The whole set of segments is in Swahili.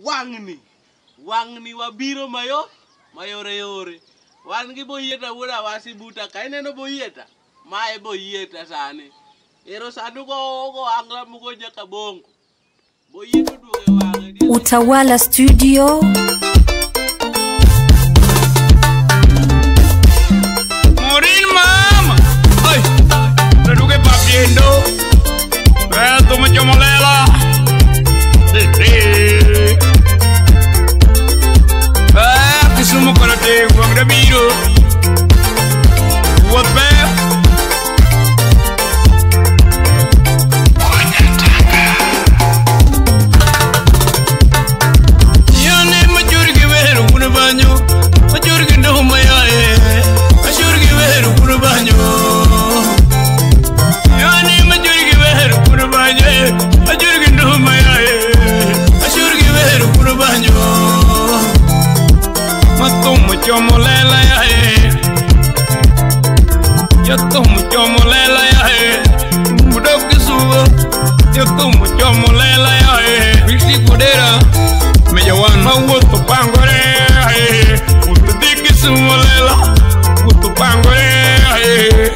wangni wabiro mayore wan gi boyieta wuoda wasi buta kaineno boyieta mae boyieta sani ero sanu go angla mugo nyaka bongo boyieta duoge wange Utawala Studio. Morin mama ay reduke papiendo tu me chomolela kisumu karate wangda biro what bear yone majurgi weru kuna banyo majurgi ndo mayae majurgi weru kuna banyo yone majurgi weru kuna banyo majurgi ndo mayae majurgi weru kuna banyo Matumu chomolela ya he Yatumu chomolela ya he Mudoki suwa Yatumu chomolela ya he Visi kudera Mejawan Mawutu pangore ya he Utudiki sumolela Utu pangore ya he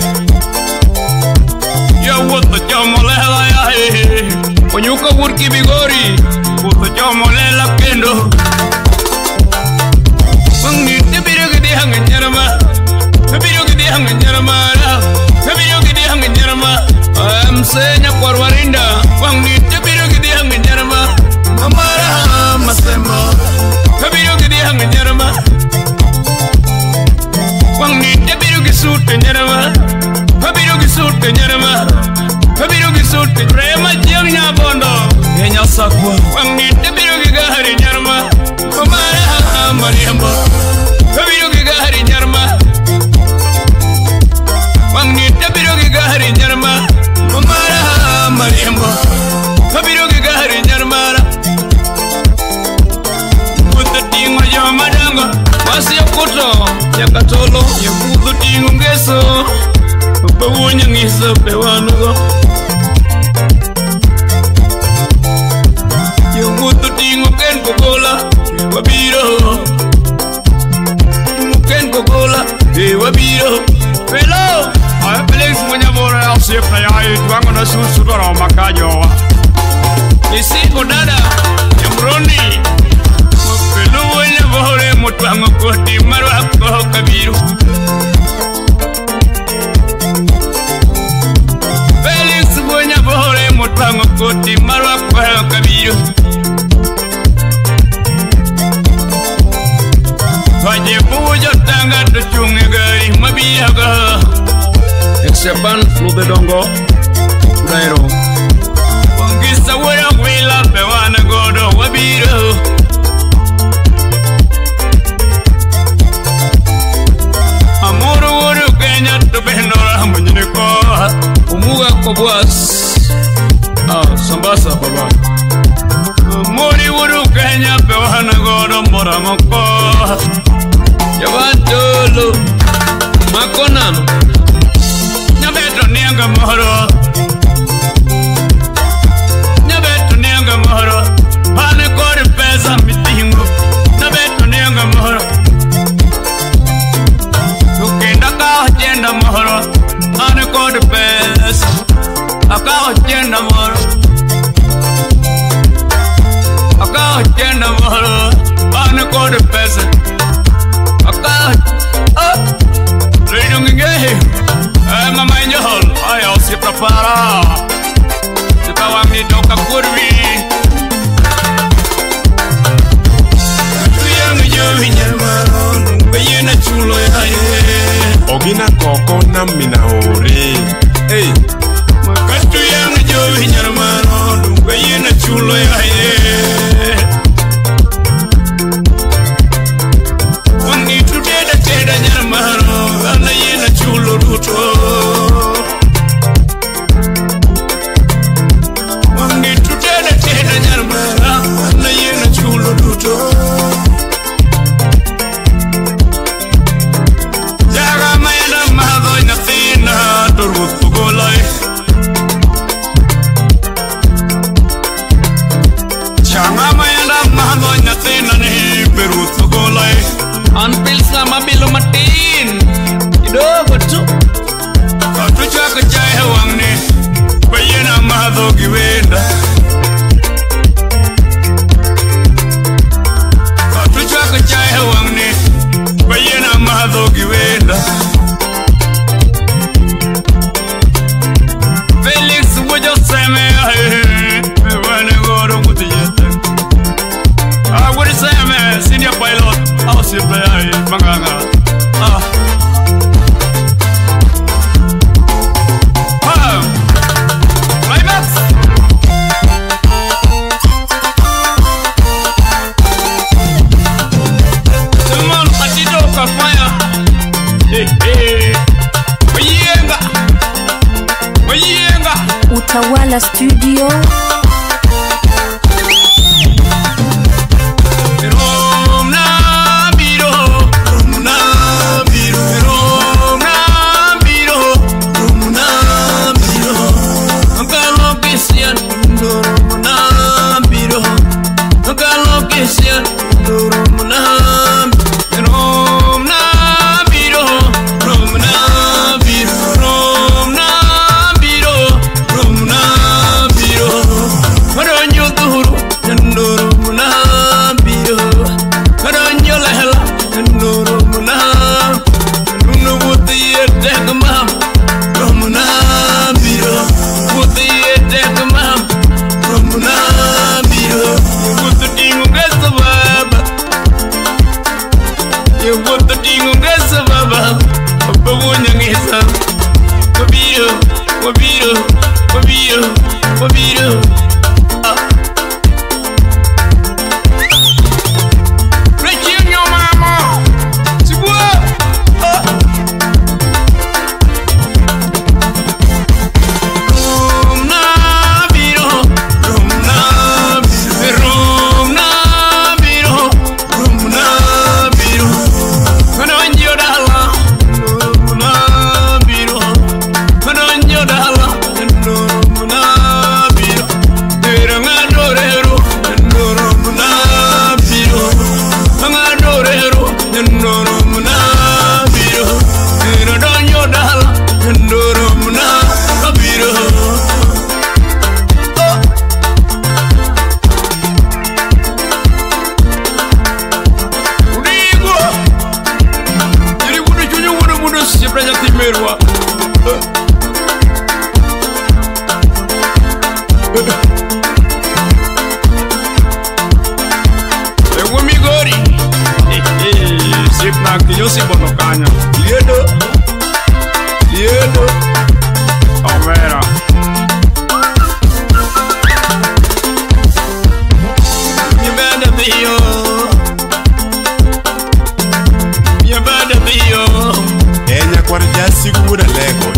Yawutu chomolela ya he Onyuka wurki bigori Utu chomolela kendo Senya Kwarwarinda, Wangi Tabiro Gidi Hangarama, Amara Masema, Tabiro Gidi Hangarama, Wangi Tabiro Gisut and Yarama, Tabiro Gisut and Yarama, Tabiro Gisut, Rema Jamina Bondo, Yenya Sakwa, Wangi Tabiro Gigahari Yarama, Amara Mariambo, Tabiro Gigahari Yarama, Wangi Tabiro Gigahari Yarama. Mara Mariambo, Kabiro Gigari Yarmara, put the thing on your madanga, Masia Koto, Yakatolo, you put the thing on Gesso, Pawunyang is a Pewanago. You put the thing on Ken Cocola, Wabiro, Ken Cocola, Wabiro, Hello. I believe when you were else if I am going to shoot on Macayo. You see, Odada, Yamroni, Pelu, when you were Mutango, Maraco, Kabiru. Felix, when you were Mutango, Maraco, Kabiru. Wajibu tanga to chunga mabiaga Excepan flu de dongo Dairo Wangisa wera wila pewana godo wabiro Amoro wuru Kenya to benora muniko Umuga kobwas Sambasa baba Amori wuru Kenya pewana godo moramoko Yabatolo Makonano Nyabeto nianga mohoro Nyabeto nianga mohoro Pane kore pesa mitingo Nyabeto nianga mohoro Tukenda kao jenda mohoro Pane kore pesa Akao jenda mohoro Akao jenda mohoro Pane kore pesa Mama Angel, ayo se prepara. Sekarang ni doka kurvi. Yang jauh nyarmaron, bayena chulo ya. Ogina koko na minahore. Hey, makatu yang jauh nyarmaron, bayena chulo ya. Wangi tu teda nyarmaron, ana yena chulo duto. Jaga mayana mahado na fina siempre hay manganga. Climax. Teman Adido Kafaya. Mayenga. Mayenga. Utawala Studio.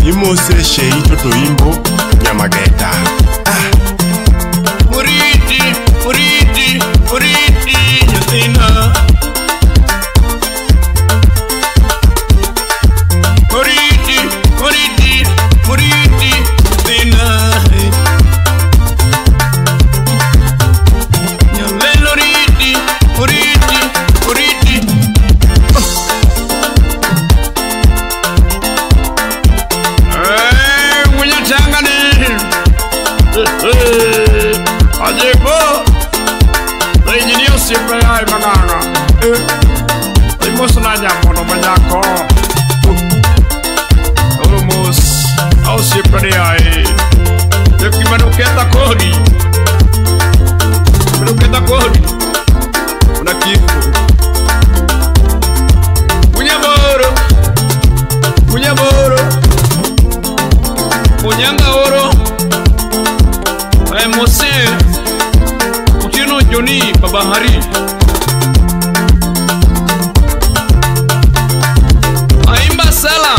Imose shei toto imbo Nyamageta. Muriti, muriti, muriti, nyatina. Muriti, muriti, muriti, nyatina. Nyamelo riti, muriti, muriti. Adebo, engineer siempre hay manana. Dimos una llamo mañaco. Vamos, ao siempre hay. Yo que me lo queda cori. Me lo queda cori. Una kifo. Muñamoro. Muñamoro. Muñanga oro. Mose Uchino Joni Babahari Aimba Sala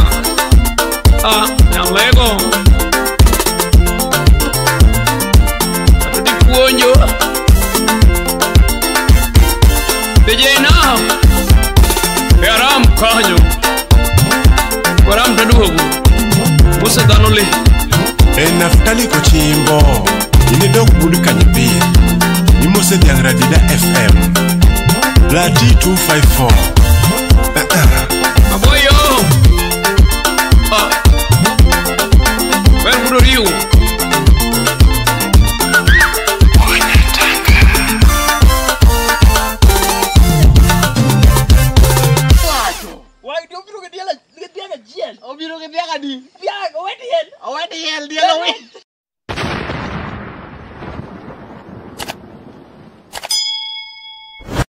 yang Lego Atati Kuonjo Tejena Bearam Kajo Baram Taduhogu Musa Danole Naftali Kochimbo Ini dog budi kanyipir Imose diang Radida FM Lati 254 Aboyo Where would you? Why don't you get the jail? Oh, you don't get the dia.